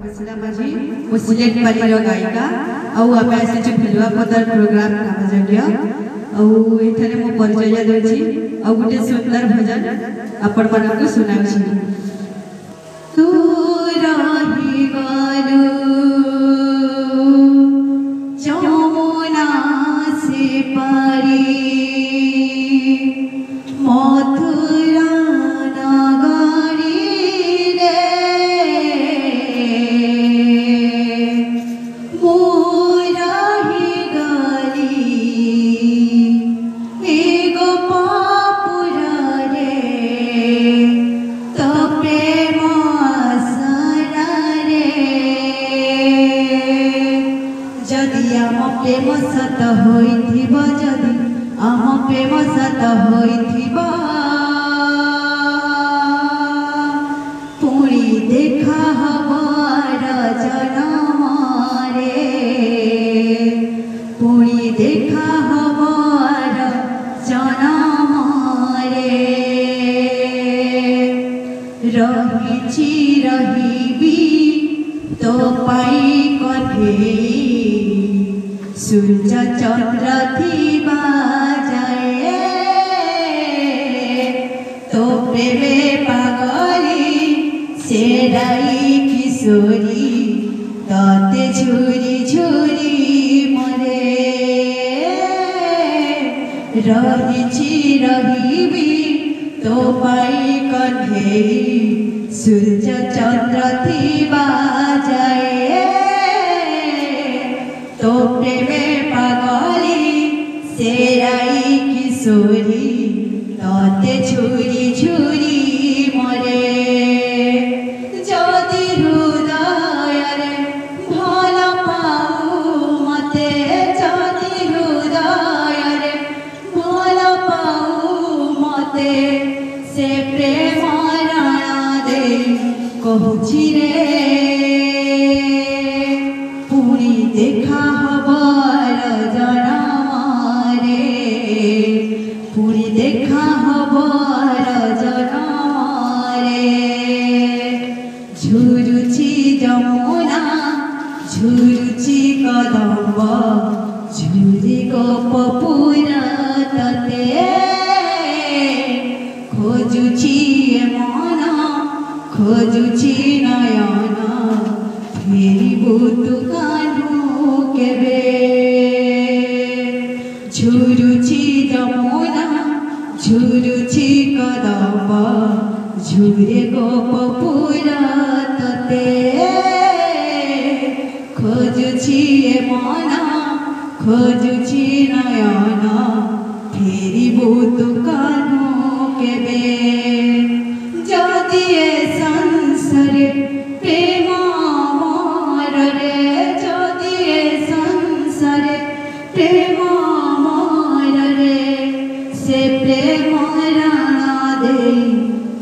बसला माझी मुस्लिम पालीर गायिका आउ आमे आसी फिलवा पदर प्रोग्राम नामजन्य आउ एथरे मो परिचय देछि आउ गुटे सुंदर भजन आपण मानक सुनाउछि। तू रही गलु जमुना से पारी मथुरा प्रेम सत होइथिबा जदि आम प्रेम सत होइथिबा पुणी देखा हबार जनम रे पुणी देखा हबार जनम रे रहिछि रहिबी तो पाई कथेई सूर्य चंद्र थीबा जाए तो प्रेमे पागली सेराई किशोरी तते झुरी झुरी मरे रहिछि रहिबी तो पाई कन्हेई सूर्य चंद्र थीबा जाए तो प्रेमे पागली सेराई किशोरी तते झुरी झुरी मरे जदि हृदय भल पाऊ मते जदि हृदय भल पाऊ मते से प्रेम राणा दे कहूछि रे पुणी देखा हबार जनम रे पुणी देखा हबार जनम रे झुरुछि जमुना झुरुछि कदम्ब झुरी गोपपुर तते खोजुछि मन खोजुछि नयन फेरिबु तु कानु केबे झुरुछि जमुना झुरुछि कदम्ब झुरे गोपपुर तते खोजुछि मन खोजुछि नयन फेरिबु तु कानु केबे जदि ए संसारे प्रेम प्रेम मोर रे से प्रेम राणा दे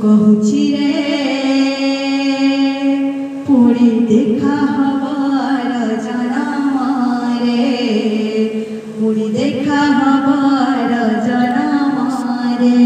कहूछि रे पुणी देखा हबार जनम रे पुणी देखा हबार जनम रे।